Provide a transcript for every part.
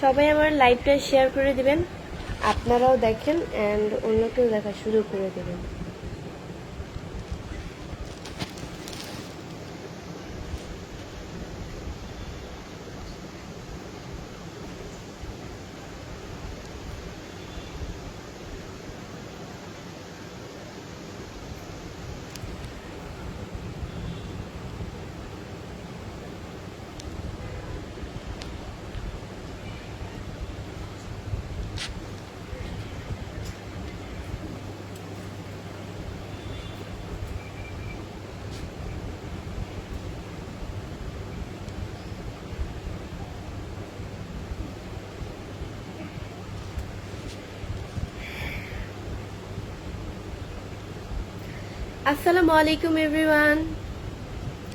সবাই আমার লাইভটা শেয়ার করে দিবেন, আপনারাও দেখেন অ্যান্ড অন্যকেও দেখা শুরু করে দেবেন। আসসালামু আলাইকুম এভরিওয়ান,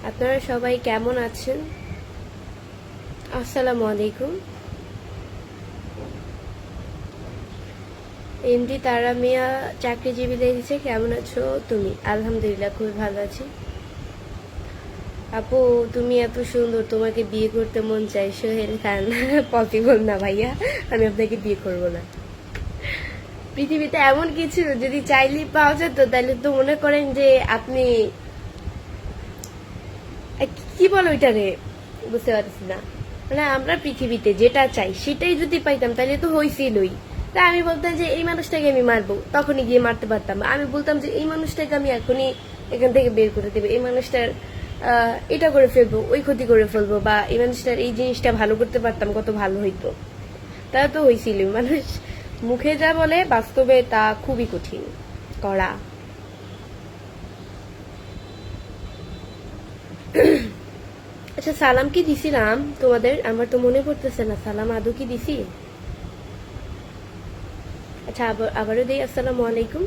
আপনারা সবাই কেমন আছেন? আসসালামু আলাইকুম। এমডি তারা মিয়া চাকরিজীবী লিখেছে, কেমন আছো তুমি? আলহামদুলিল্লাহ, খুবই ভালো আছি। আপু তুমি এত সুন্দর, তোমাকে বিয়ে করতে মন চাই। সোহেল খান পসিবল না ভাইয়া, আমি আপনাকে বিয়ে করব না। পৃথিবীতে এমন কিছু যদি চাইলেই পাওয়া যেত তাহলে তো মনে করেন যে আপনি কি বলো ওইটারে, বুঝতে পারছি না। মানে আমরা পৃথিবীতে যেটা চাই সেটাই যদি পাইতাম তাহলে তো হইছিলই। তা আমি বলতাম যে এই মানুষটাকে আমি মারবো, তখনই গিয়ে মারতে পারতাম। আমি বলতাম যে এই মানুষটাকে আমি এখনই এখান থেকে বের করে দেবো, এই মানুষটার এটা করে ফেলবো, ওই ক্ষতি করে ফেলবো, বা এই মানুষটার এই জিনিসটা ভালো করতে পারতাম, কত ভালো হইতো। তা তো হইছিল। মানুষ মুখে যা বলে বাস্তবে তা খুবই কঠিন করা। আচ্ছা, সালাম কি দিছিলাম তোমাদের? আমার তো মনে পড়তেছে না সালাম আদৌ কি দিছি। আচ্ছা, আবারও দিই। আসসালামু আলাইকুম।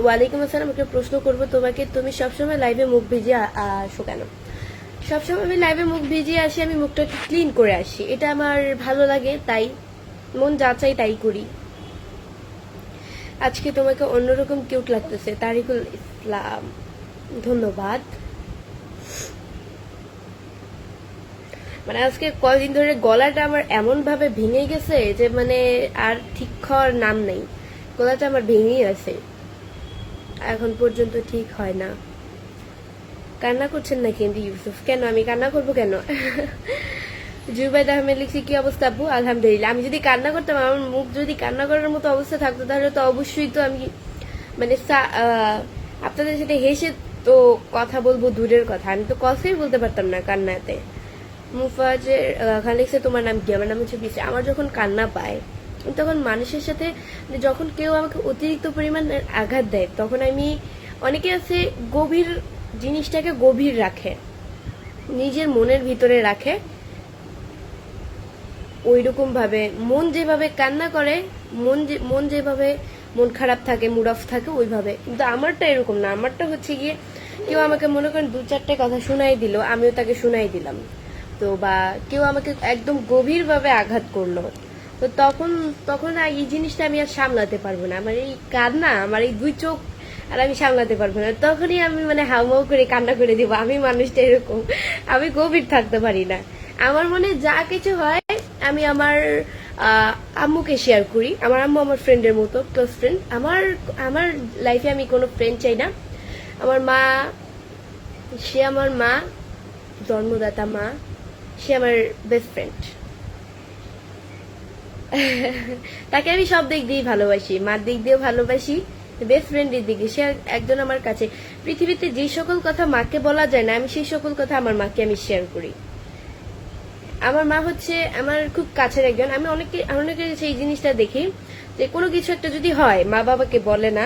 ওয়ালাইকুম আসসালাম। একটা প্রশ্ন করব তোমাকে, তুমি সবসময় লাইভে মুখ ভিজিয়ে আসো কেন? সবসময় আমি লাইভে মুখ ভিজিয়ে আসি, আমি মুখটাকে ক্লিন করে আসি, এটা আমার ভালো লাগে, তাই মন যা চাই তাই করি। আজকে তোমাকে অন্যরকম কিউট লাগতেছে। তারিকুল ইসলাম, ধন্যবাদ। মানে আজকে কয়দিন ধরে গলাটা আমার এমন ভাবে ভেঙে গেছে যে মানে আর ঠিক হওয়ার নাম নেই। গলাটা আমার ভেঙেই আছে, এখন পর্যন্ত ঠিক হয় না। কান্না করছেন নাকি এমডি ইউসুফ? কেন আমি কান্না করবো কেন? জুবাইদ আহমেদ লিখছি, কি অবস্থা আপু? আলহামদুলিল্লাহ। আমি যদি কান্না করতাম, আমার মুখ যদি কান্না করার মতো অবস্থা থাকতো তাহলে তো অবশ্যই তো আমি মানে আপনাদের সাথে হেসে তো কথা বলবো দূরের কথা, আমি তো কথাই বলতে পারতাম না কান্নাতে। মুফাজের খান লিখছে, তোমার নাম কি? আমার নাম হচ্ছে বিসি। আমার যখন কান্না পায় তখন মানুষের সাথে, যখন কেউ আমাকে অতিরিক্ত পরিমাণ আঘাত দেয়, তখন আমি, অনেকে আছে গভীর জিনিসটাকে গভীর রাখে, নিজের মনের ভিতরে রাখে, ওই রকম ভাবে মন যেভাবে কান্না করে, মন যেভাবে মন খারাপ থাকে, মুড অফ থাকে ওইভাবে। কিন্তু আমারটা এরকম না। আমারটা হচ্ছে গিয়ে কেউ আমাকে মনে করেন দু চারটে কথা শুনাই দিল, আমিও তাকে শুনাই দিলাম, তো বা কেউ আমাকে একদম গভীরভাবে আঘাত করলো, তো তখন তখন এই জিনিসটা আমি আর সামলাতে পারবো না। আমার এই কান্না, আমার এই দুই চোখ আর আমি সামলাতে পারবো না। তখনই আমি মানে হাউমাউ করে কান্না করে দিব। আমি মানুষটা এরকম, আমি গভীর থাকতে পারি না। আমার মনে যা কিছু হয় আমি আমার আম্মুকে শেয়ার করি। আমার আম্মু আমার ফ্রেন্ডের মতো, ক্লোজ ফ্রেন্ড। আমার আমার লাইফে আমি কোনো ফ্রেন্ড চাই না। আমার মা, সে আমার মা, জন্মদাতা মা, সে আমার বেস্ট ফ্রেন্ড। তাকে আমি সব দিক দিয়েই ভালোবাসি, মার দিক দিয়েও ভালোবাসি, বেস্ট ফ্রেন্ডের দিকে সে একজন আমার কাছে। পৃথিবীতে যে সকল কথা মাকে বলা যায় না, আমি সেই সকল কথা আমার মাকে আমি শেয়ার করি। আমার মা হচ্ছে আমার খুব কাছের একজন। আমি অনেকের সেই জিনিসটা দেখি যে কোনো কিছু একটা যদি হয়, মা বাবাকে বলে না,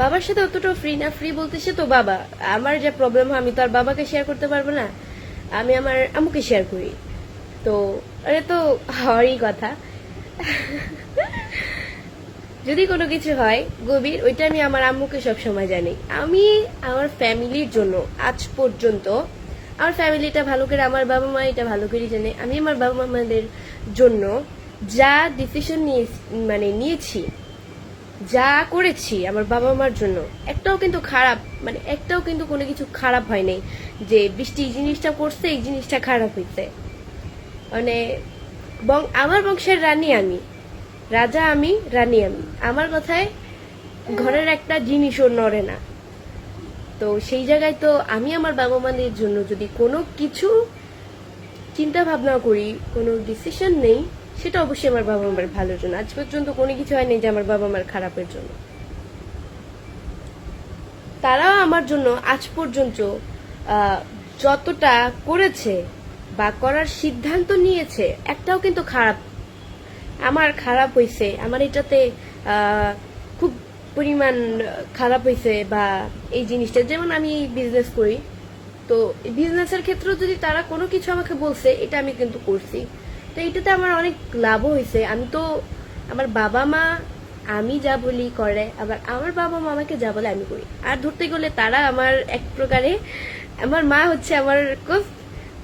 বাবার সাথে অতটাও ফ্রি না। ফ্রি বলতে সে তো বাবা, আমার যে প্রবলেম হয় আমি তো আর বাবাকে শেয়ার করতে পারবো না, আমি আমার আম্মুকে শেয়ার করি। তো এটা তো হওয়ারই কথা। যদি কোনো কিছু হয় গভীর, ওইটা আমি আমার আম্মুকে সবসময় জানি। আমি আমার ফ্যামিলির জন্য আজ পর্যন্ত, আমার ফ্যামিলিটা ভালো করে, আমার বাবা মা এটা ভালো করে জানে, আমি আমার বাবা মাদের জন্য যা ডিসিশন নিয়েছি, যা করেছি আমার বাবা মার জন্য, একটাও কিন্তু খারাপ, মানে একটাও কিন্তু কোনো কিছু খারাপ হয় নাই যে বৃষ্টি এই জিনিসটা করছে, এই জিনিসটা খারাপ হইছে। মানে এবং আমার বংশের রানী আমি, রাজা আমি, রানী আমি। আমার কথায় ঘরের একটা জিনিসও নড়ে না। তো সেই জায়গায় তো আমি আমার বাবা মাদের জন্য যদি কোনো কিছু চিন্তা ভাবনা করি, কোনো ডিসিশন নেই, সেটা অবশ্যই আমার বাবা মার ভালোর জন্য। আজ পর্যন্ত কোনো কিছু হয়নি যে আমার বাবা মার খারাপের জন্য। তারাও আমার জন্য আজ পর্যন্ত যতটা করেছে বা করার সিদ্ধান্ত নিয়েছে, একটাও কিন্তু খারাপ, আমার খারাপ হয়েছে, আমার এটাতে খুব পরিমাণ খারাপ হয়েছে বা এই জিনিসটা, যেমন আমি বিজনেস করি, তো বিজনেসের ক্ষেত্রেও যদি তারা কোনো কিছু আমাকে বলছে, এটা আমি কিন্তু করছি, তো এটাতে আমার অনেক লাভও হয়েছে। আমি তো আমার বাবা মা আমি যা বলি করে, আবার আমার বাবা মা আমাকে যা বলে আমি করি। আর ধরতে গেলে তারা আমার এক প্রকারে, আমার মা হচ্ছে আমার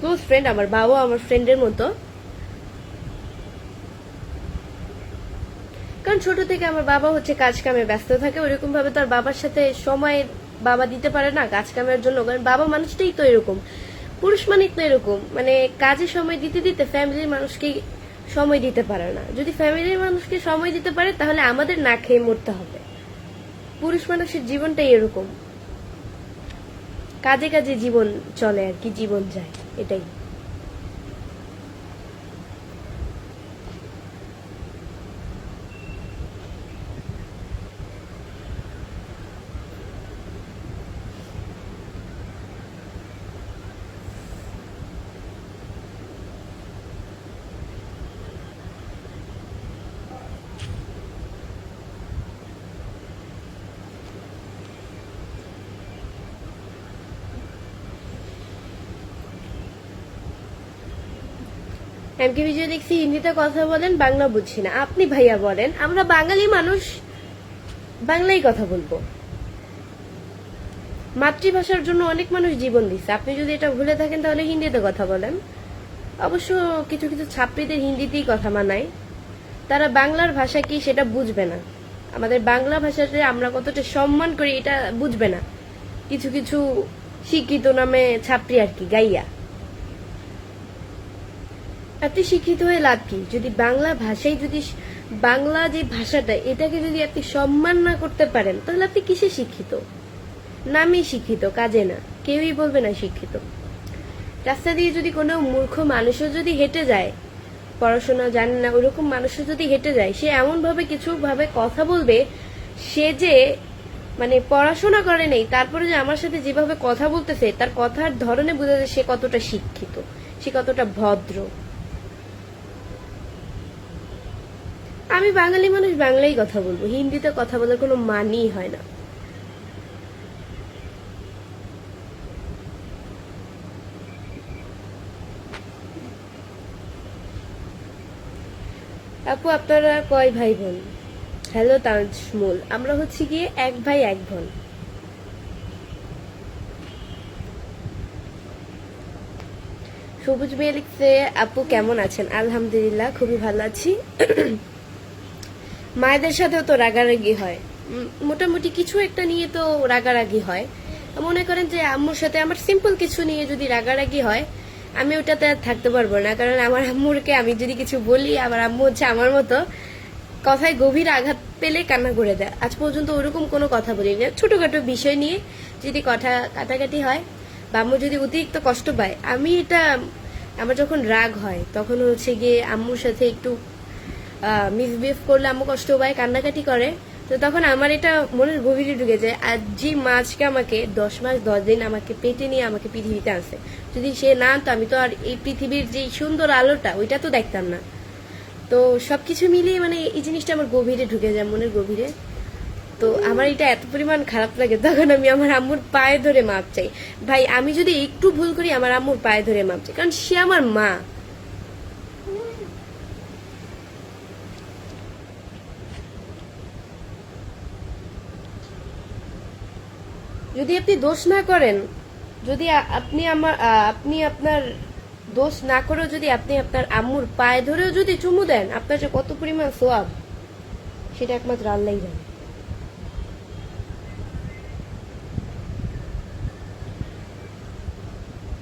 ক্লোজ ফ্রেন্ড, আমার বাবা আমার ফ্রেন্ডের মতো। কারণ ছোট থেকে আমার বাবা হচ্ছে কাজ কামে ব্যস্ত থাকে, ওইরকম ভাবে তার বাবার সাথে সময় বাবা দিতে পারে না কাজ কামের জন্য। কারণ বাবা মানুষটাই তো এরকম, পুরুষ মানুষ তো এরকম, মানে কাজে সময় দিতে দিতে ফ্যামিলির মানুষকে সময় দিতে পারে না। যদি ফ্যামিলির মানুষকে সময় দিতে পারে, তাহলে আমাদের না খেয়ে মরতে হবে। পুরুষ মানুষের জীবনটাই এরকম, কাজে কাজে জীবন চলে আর কি, জীবন যায়, এটাই। এমকে বিজয় দেখছি হিন্দিতে কথা বলেন, বাংলা বুঝি না। আপনি ভাইয়া বলেন, আমরা বাঙালি মানুষ, বাংলায় কথা বলবো। মাতৃভাষার জন্য অনেক মানুষ জীবন দিচ্ছে, আপনি যদি এটা ভুলে থাকেন তাহলে হিন্দিতে কথা বলেন। অবশ্য কিছু কিছু ছাত্রীদের হিন্দিতেই কথা মানায়, তারা বাংলার ভাষা কি সেটা বুঝবে না। আমাদের বাংলা ভাষাতে আমরা কতটা সম্মান করি এটা বুঝবে না কিছু কিছু শিক্ষিত নামে ছাত্রী আর কি, গাইয়া। আপনি শিক্ষিত হয়ে লাভ কি যদি বাংলা ভাষায়, যদি বাংলা যে ভাষাটা, এটাকে যদি আপনি সম্মান না করতে পারেন, তাহলে আপনি কিসে শিক্ষিত? নামই শিক্ষিত, কাজে না। কেউই বলবে না শিক্ষিত। রাস্তা দিয়ে যদি কোনো মূর্খ মানুষও যদি হেঁটে যায়, পড়াশোনা জানে না ওরকম মানুষও যদি হেঁটে যায়, সে এমন ভাবে কিছু ভাবে কথা বলবে, সে যে মানে পড়াশোনা করে নেই, তারপরে যে আমার সাথে যেভাবে কথা বলতেছে, তার কথার ধরনে বোঝা যায় সে কতটা শিক্ষিত, সে কতটা ভদ্র। আমি বাঙালি মানুষ, বাংলাই কথা বলবো, হিন্দিতে কথা বলার কোনো মানেই হয় না। আপু আপনারা কয় ভাই বোন? হ্যালো তাজমুল, আমরা হচ্ছে গিয়ে এক ভাই এক বোন। সবুজ মেয়ে লিখছে, আপু কেমন আছেন? আলহামদুলিল্লাহ, খুবই ভালো আছি। মায়েদের সাথেও তো রাগারাগি হয়, মোটামুটি কিছু একটা নিয়ে তো রাগারাগি হয়। মনে করেন যে আম্মুর সাথে আমার সিম্পল কিছু নিয়ে যদি রাগারাগি হয়, আমি ওটাতে আর থাকতে পারবো না। কারণ আমার আম্মুরকে আমি যদি কিছু বলি, আমার আম্মু হচ্ছে আমার মতো, কথায় গভীর আঘাত পেলে কান্না করে দেয়। আজ পর্যন্ত ওরকম কোনো কথা বলি না। ছোটখাটো বিষয় নিয়ে যদি কথা কাটাকাটি হয় বা আম্মু যদি অতিরিক্ত কষ্ট পায়, আমি এটা, আমার যখন রাগ হয় তখন হচ্ছে গিয়ে আম্মুর সাথে একটু মিসবিহেভ করলে আম্মু কষ্ট পায়, কান্নাকাটি করে, তো তখন আমার এটা মনের গভীরে ঢুকে যায়। আর যে মাছকে আমাকে 10 মাস 10 দিন আমাকে পেটে নিয়ে আমাকে পৃথিবীতে আনছে, যদি সে না আনতো, আমি তো আর এই পৃথিবীর যে সুন্দর আলোটা ওইটা তো দেখতাম না। তো সবকিছু মিলিয়ে মানে এই জিনিসটা আমার গভীরে ঢুকে যায়, মনের গভীরে। তো আমার এটা এত পরিমাণ খারাপ লাগে, তখন আমি আমার আম্মুর পায়ে ধরে মাপ চাই। ভাই আমি যদি একটু ভুল করি, আমার আম্মুর পায়ে ধরে মাপ চাই, কারণ সে আমার মা। যদি আপনি দোষ না করেন, যদি আপনি আপনার দোষ না করেও যদি আপনি আপনার আম্মুর পায়ে ধরেও যদি চুমু দেন, আপনার যে কত পরিমাণ সোয়াব, সেটা একমাত্র আল্লাহই জানে।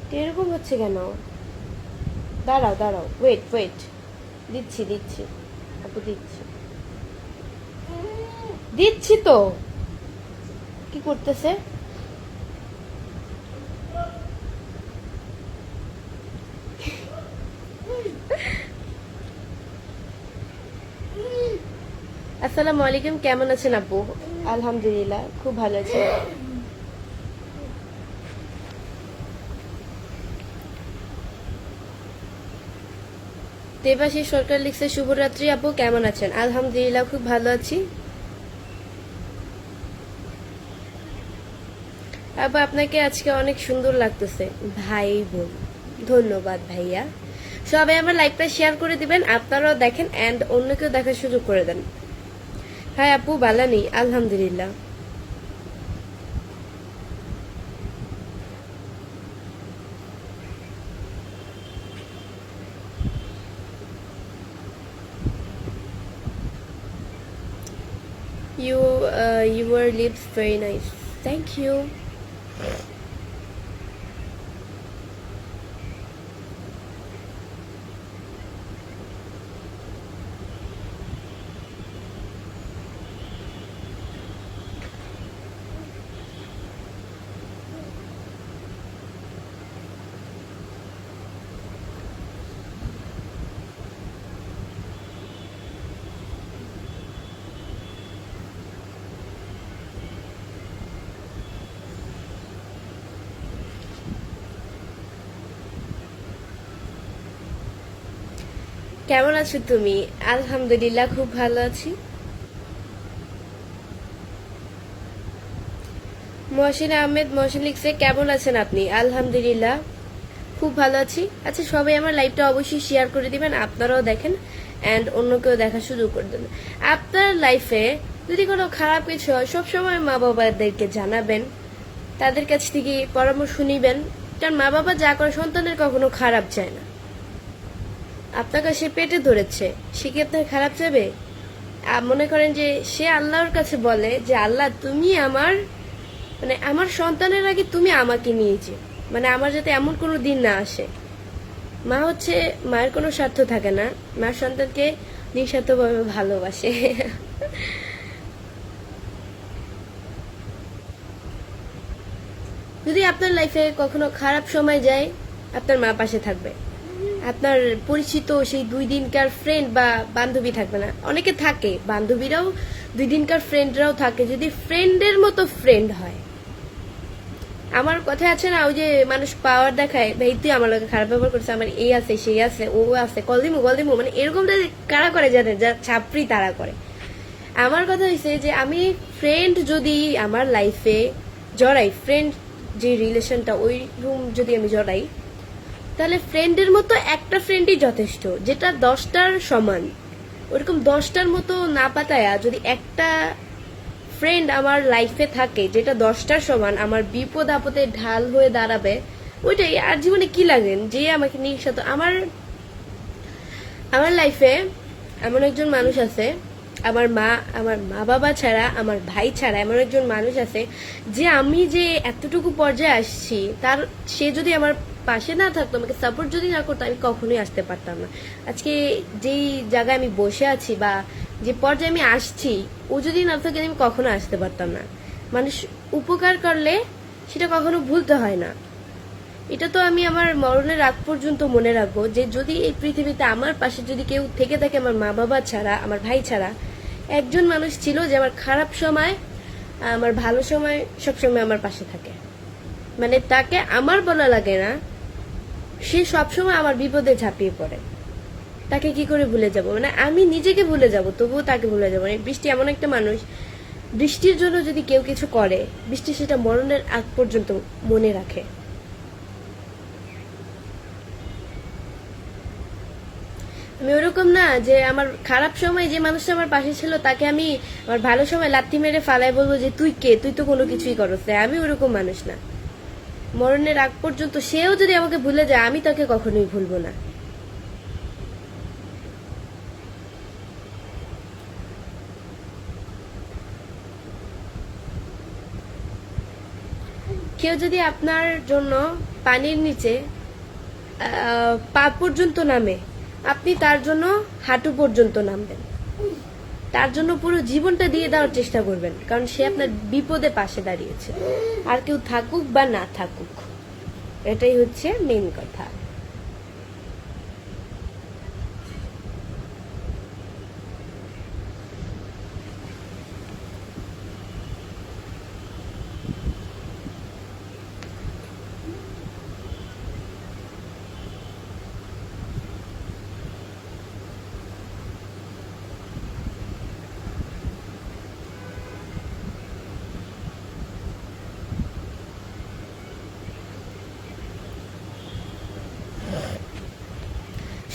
তো এরকম হচ্ছে কেন? দাঁড়াও দাঁড়াও, ওয়েট ওয়েট, দিচ্ছি দিচ্ছি আপু, দিচ্ছি দিচ্ছি তো। কি করতেছে? আসসালামু আলাইকুম, কেমন আছেন আপু? আলহামদুলিল্লাহ, খুব ভালো আছি। দেবাশিস সরকার লিখছে শুভরাত্রি আপু, কেমন আছেন? আলহামদুলিল্লাহ, খুব ভালো আছি। আপু আপনাকে আজকে অনেক সুন্দর লাগতেছে। ভাই বোন, ধন্যবাদ ভাইয়া। সবাই আমার লাইভটা শেয়ার করে দিবেন, আপনারাও দেখেন এন্ড অন্যকেও দেখার সুযোগ করে দেন। হাই আপু, বালানি, আলহামদুলিল্লাহ। Your lips very nice. Thank you. কেমন আছো তুমি? আলহামদুলিল্লাহ, খুব ভালো আছি। মহসিন আহমেদ মহসিন লিখছে কেমন আছেন আপনি? আলহামদুলিল্লাহ, খুব ভালো আছি। আচ্ছা, সবাই আমার লাইভটা অবশ্যই শেয়ার করে দিবেন, আপনারাও দেখেন এন্ড অন্যকেও দেখার সুযোগ করে দেবেন। আপনার লাইফে যদি কোনো খারাপ কিছু হয় সবসময় মা বাবাদেরকে জানাবেন, তাদের কাছ থেকে পরামর্শ নিবেন, কারণ মা বাবা যা করে সন্তানের কখনো খারাপ চায় না। আপনাকে সে পেটে ধরেছে, সে কি আপনার খারাপ চাইবে? মনে করেন যে সে আল্লাহর কাছে বলে যে আল্লাহ তুমি আমার, মানে আমার সন্তানের আগে তুমি আমাকে নিয়েছে, মানে আমার যাতে এমন কোনো দিন না আসে। মা হচ্ছে, মায়ের কোনো স্বার্থ থাকে না, মা সন্তানকে নিঃস্বার্থভাবে ভালোবাসে। যদি আপনার লাইফে কখনো খারাপ সময় যায়, আপনার মা পাশে থাকবে। আপনার পরিচিত সেই 2 দিনকার ফ্রেন্ড বা বান্ধবী থাকবে না, অনেকে থাকে বান্ধবীরাও 2 দিনকার ফ্রেন্ডরাও থাকে, যদি ফ্রেন্ডের মতো ফ্রেন্ড হয়। আমার কথা আছে না, ওই যে মানুষ পাওয়ার দেখায়, ভাই তুই আমার লোকে খারাপ ব্যবহার করছে, আমার এই আছে সেই আছে ও আছে, কল দিমু, মানে এরকমটা কারা করে জানেন, যা ছাপড়ি তারা করে। আমার কথা হয়েছে যে আমি ফ্রেন্ড যদি আমার লাইফে জড়াই, ফ্রেন্ড যে রিলেশনটা ওই রুম যদি আমি জড়াই, তাহলে ফ্রেন্ডের মতো একটা ফ্রেন্ডই যথেষ্ট, যেটা 10টার সমান। ওরকম 10টার মতো না পাতায়া যদি একটা ফ্রেন্ড আমার লাইফে থাকে যেটা 10টার সমান, আমার বিপদ আপদে ঢাল হয়ে দাঁড়াবে, ওইটাই। আর জীবনে কি লাগেন যে আমাকে নিঃস্বার্থ। আমার আমার লাইফে এমন একজন মানুষ আছে, আমার মা বাবা ছাড়া, আমার ভাই ছাড়া এমন একজন মানুষ আছে যে আমি যে এতটুকু পর্যায়ে আসছি, তার সে যদি আমার পাশে না থাকতো, আমাকে সাপোর্ট যদি না করতো, আমি কখনোই আসতে পারতাম না। আজকে যেই জায়গায় আমি বসে আছি বা যে পর্যায়ে আমি আসছি, ও যদি না থাকে আমি কখনো আসতে পারতাম না। মানুষ উপকার করলে সেটা কখনো ভুলতে হয় না। এটা তো আমি আমার মরণের আগ পর্যন্ত মনে রাখবো, যে যদি এই পৃথিবীতে আমার পাশে যদি কেউ থেকে থাকে আমার মা বাবা ছাড়া, আমার ভাই ছাড়া, একজন মানুষ ছিল যে আমার খারাপ সময়, আমার ভালো সময় সবসময় আমার পাশে থাকে। মানে তাকে আমার বলা লাগে না, সে সবসময় আমার বিপদে ঝাঁপিয়ে পড়ে। তাকে কি করে ভুলে যাব? মানে আমি নিজেকে ভুলে যাব, তবুও তাকে ভুলে যাবো। মানে বৃষ্টি এমন একটা মানুষ, বৃষ্টির জন্য যদি কেউ কিছু করে, বৃষ্টি সেটা মরণের আগ পর্যন্ত মনে রাখে। আমি ওরকম না যে আমার খারাপ সময় যে মানুষটা আমার পাশে ছিল তাকে আমি আমার ভালো সময় লাথি মেরে ফালাই বলবো যে তুই কে, তুই তো কোনো কিছুই করছ না। আমি ওরকম মানুষ না। মরণের আগ পর্যন্ত সেও যদি আমাকে ভুলে যায়, আমি তাকে কখনোই ভুলবো না। কেউ যদি আপনার জন্য পানির নিচে পা পর্যন্ত নামে, আপনি তার জন্য হাঁটু পর্যন্ত নামবেন, তার জন্য পুরো জীবনটা দিয়ে দেওয়ার চেষ্টা করবেন, কারণ সে আপনার বিপদে পাশে দাঁড়িয়েছে। আর কেউ থাকুক বা না থাকুক, এটাই হচ্ছে মেন কথা।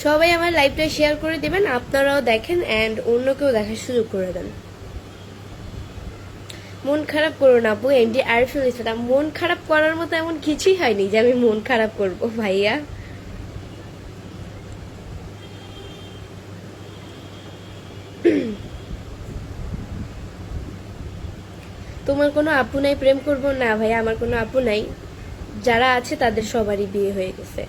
সবাই আমার লাইভটা শেয়ার করে দিবেন, আপনারাও দেখেন অ্যান্ড অন্যকেও দেখার সুযোগ করে দেন। মন খারাপ করো না আপু। এমডি আরিফুল ইসলাম, মন খারাপ করার মতো এমন কিছুই হয়নি যে আমি মন খারাপ করব ভাইয়া। তোমার কোনো আপু নাই প্রেম করবো না ভাইয়া, আমার কোনো আপু নাই, যারা আছে তাদের সবারই বিয়ে হয়ে গেছে।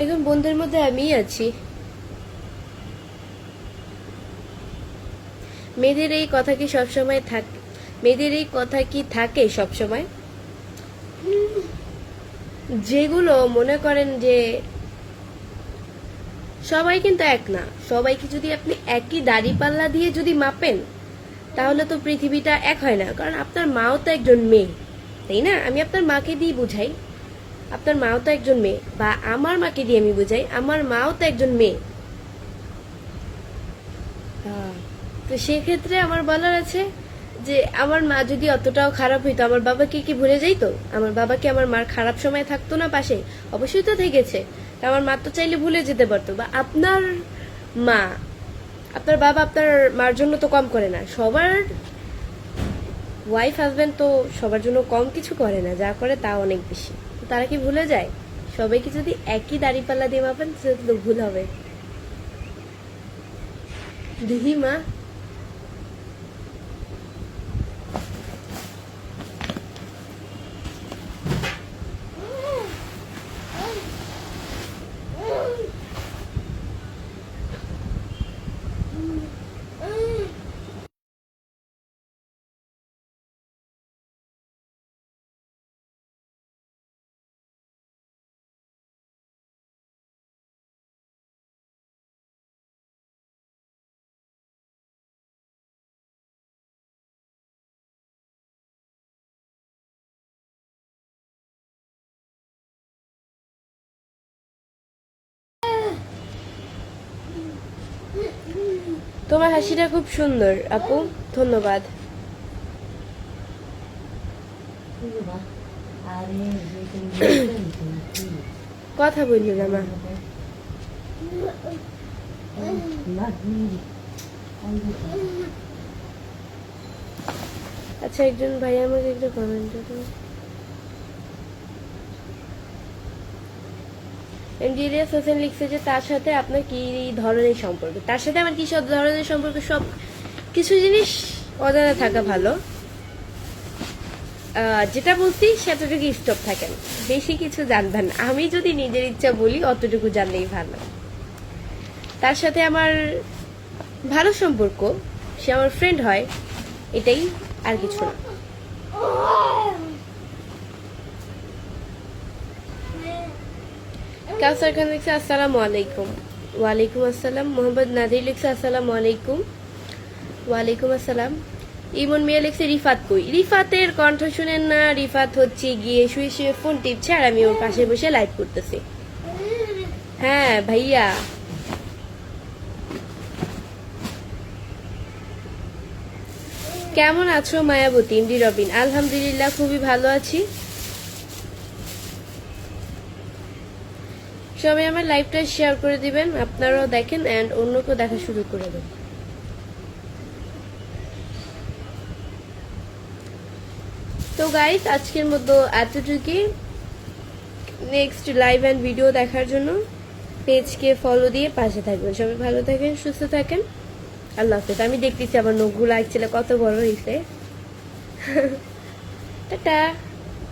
এখন বন্ধুদের মধ্যে আমিই আছি। মেয়েদের এই কথা কি সবসময় থাকে? মেয়েদের এই কথা কি থাকে সবসময়? যেগুলো মনে করেন যে সবাই কিন্তু এক না, সবাইকে যদি আপনি একই দাড়ি পাল্লা দিয়ে যদি মাপেন তাহলে তো পৃথিবীটা এক হয় না। কারণ আপনার মাও তো একজন মেয়ে, তাই না? আমি আপনার মাকে দিয়ে বুঝাই, আপনার মাও তো একজন মেয়ে, বা আমার মাকে দিয়ে আমি বুঝাই, আমার মাও তো একজন মেয়ে। তো সেক্ষেত্রে আমার বলার আছে যে আমার মা যদি অতটাও খারাপ হইতো, আমার বাবাকে কি ভুলে যাইতো? আমার বাবাকে আমার মার খারাপ সময় থাকতো না পাশে? অবশ্যই তো থেকেছে। আমার মা তো চাইলে ভুলে যেতে পারতো। বা আপনার মা, আপনার বাবা আপনার মার জন্য তো কম করে না। সবার ওয়াইফ হাজবেন্ড তো সবার জন্য কম কিছু করে না, যা করে তা অনেক বেশি। তারা কি ভুলে যায়? সবাইকে যদি একই দাড়িপাল্লা দিয়ে মাপেন সেটা তো ভুল হবে। দিহি মা, তোমার হাসিটা খুব সুন্দর আপু, ধন্যবাদ। কথা বললি না মা। আচ্ছা, একজন ভাই আমাকে একটা কমেন্ট এমডিরিয়াস হোসেন লিখছে যে তার সাথে আপনার কি ধরনের সম্পর্ক? তার সাথে আমার কি সব ধরনের সম্পর্ক? সব কিছু জিনিস অজানা থাকা ভালো। যেটা বলছি সেতটুকু স্টপ থাকেন, বেশি কিছু জানবেন। আমি যদি নিজের ইচ্ছা বলি অতটুকু জানলেই ভালো। তার সাথে আমার ভালো সম্পর্ক, সে আমার ফ্রেন্ড হয়, এটাই, আর কিছু না। কাউসার খান লিখছে আসসালামু আলাইকুম। ওয়ালাইকুম আসসালাম। মোহাম্মদ নাদির লিখছে আসসালামু আলাইকুম। ওয়ালাইকুম আসসালাম। ইমন মিয়া লিখছে রিফাত কই? রিফাতের কণ্ঠ শুনেন না? রিফাত হচ্ছে গিয়ে শুয়ে শুয়ে ফোন টিপছে আর আমি ওর পাশে বসে লাইভ করতেছি। হ্যাঁ ভাইয়া। কেমন আছো মায়াবতী? এমডি রবিন, আলহামদুলিল্লাহ খুবই ভালো আছি। সবাই আমার লাইভটা শেয়ার করে দিবেন, আপনারাও দেখেন এন্ড অন্যকেও দেখা শুরু করে দেন। তো গাইস, আজকের মতো এতটুকুই। নেক্সট লাইভ এন্ড ভিডিও দেখার জন্য পেজকে ফলো দিয়ে পাশে থাকবেন। সবাই ভালো থাকেন, সুস্থ থাকেন। আল্লাহ হাফেজ। আমি দেখতেছি আমার নখগুলো একচুয়ালি কত বড় হয়েছে। টাটা।